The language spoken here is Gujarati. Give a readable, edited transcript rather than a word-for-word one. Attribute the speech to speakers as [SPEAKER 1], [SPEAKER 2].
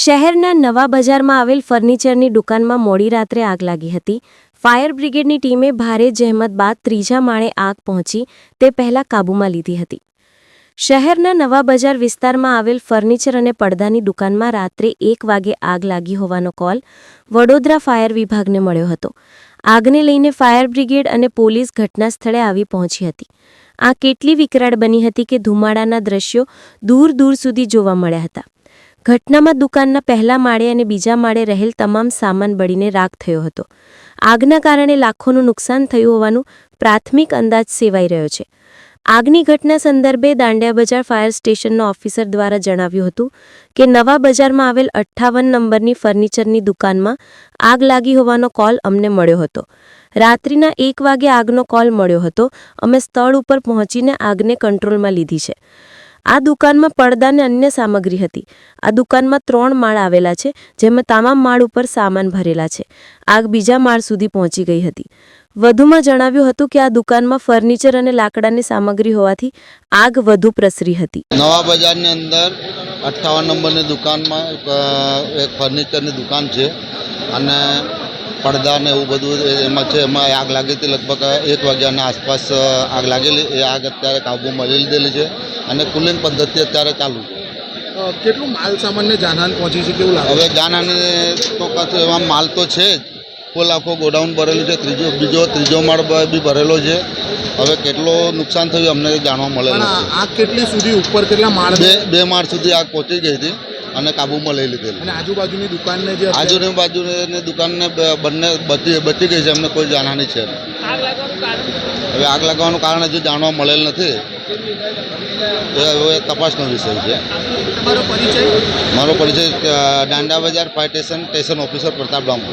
[SPEAKER 1] શહેરના નવા બજારમાં આવેલ ફર્નિચરની દુકાનમાં મોડી રાત્રે આગ લાગી હતી। ફાયર બ્રિગેડની ટીમે ભારે જહેમત બાદ ત્રીજા માળે આગ પહોંચી તે પહેલા કાબૂમાં લીધી હતી। શહેરના નવા બજાર વિસ્તારમાં આવેલ ફર્નિચર અને પડદાની દુકાનમાં રાત્રે 1 વાગે આગ લાગી હોવાનો કોલ વડોદરા ફાયર વિભાગને મળ્યો હતો। આગને લઈને ફાયર બ્રિગેડ અને પોલીસ ઘટના સ્થળે આવી પહોંચી હતી। આ કેટલી વિકરાળ બની હતી કે ધુમાડાના દ્રશ્યો દૂર દૂર સુધી જોવા મળ્યા હતા। ઘટનામાં દુકાનના પહેલા માળે અને બીજા માળે રહેલ તમામ સામાન બળીને રાખ થયો હતો। આગના કારણે લાખોનું નુકસાન થયું હોવાનું પ્રાથમિક અંદાજ સેવાઈ રહ્યો છે। આગની ઘટના સંદર્ભે દાંડિયા બજાર ફાયર સ્ટેશનના ઓફિસર દ્વારા જણાવ્યું હતું કે નવા બજારમાં આવેલ 58 નંબરની ફર્નિચરની દુકાનમાં આગ લાગી હોવાનો કોલ અમને મળ્યો હતો। રાત્રિના 1 વાગે આગનો કોલ મળ્યો હતો। અમે સ્થળ ઉપર પહોંચીને આગને કંટ્રોલમાં લીધી છે। આ દુકાનમાં પડદા અને અન્ય સામગ્રી હતી। આ દુકાનમાં 3 માળ આવેલા છે, જેમાં તમામ માળ ઉપર સામાન ભરેલા છે। આગ બીજા માળ સુધી પહોંચી ગઈ હતી। વધુમાં જણાવ્યું હતું કે આ દુકાનમાં ફર્નિચર અને લાકડાની સામગ્રી હોવાથી આગ વધુ પ્રસરી હતી।
[SPEAKER 2] નવા બજારની અંદર 58 નંબરની દુકાનમાં એક ફર્નિચરની દુકાન છે અને પડદા ને એવું બધું એમાં છે। એમાં આગ લાગી હતી લગભગ 1 વાગ્યાના આસપાસ આગ લાગેલી। એ આગ અત્યારે કાબૂમાં લઈ લીધેલી છે અને કુલિંગ પદ્ધતિ અત્યારે ચાલુ છે।
[SPEAKER 3] કેટલું માલ સામાનને જાનહાની પહોંચી છે, કેવું લાગે?
[SPEAKER 2] હવે જાનહાની તો કશું એમાં માલ તો છે જ, ફૂલ આખો ગોડાઉન ભરેલું છે। ત્રીજો માળ બી ભરેલો છે। હવે કેટલો નુકસાન થયું અમને જાણવા મળે નથી।
[SPEAKER 3] આગ કેટલી સુધી ઉપર, કેટલા માળ?
[SPEAKER 2] બે માળ સુધી આગ પહોંચી ગઈ હતી અને કાબૂમાં લઈ લીધેલી।
[SPEAKER 3] અને આજુબાજુની દુકાનને જે
[SPEAKER 2] આજુબાજુની દુકાનને બંને બચી ગઈ છે, અમને કોઈ જાનહાની છે નહીં। હવે આગ લાગવાનું કારણ હજુ જાણવા મળેલ નથી। એ હવે તપાસનો વિષય છે।
[SPEAKER 3] મારો પરિચય
[SPEAKER 2] દાંડિયા બજાર fire station officer Pratap Damor.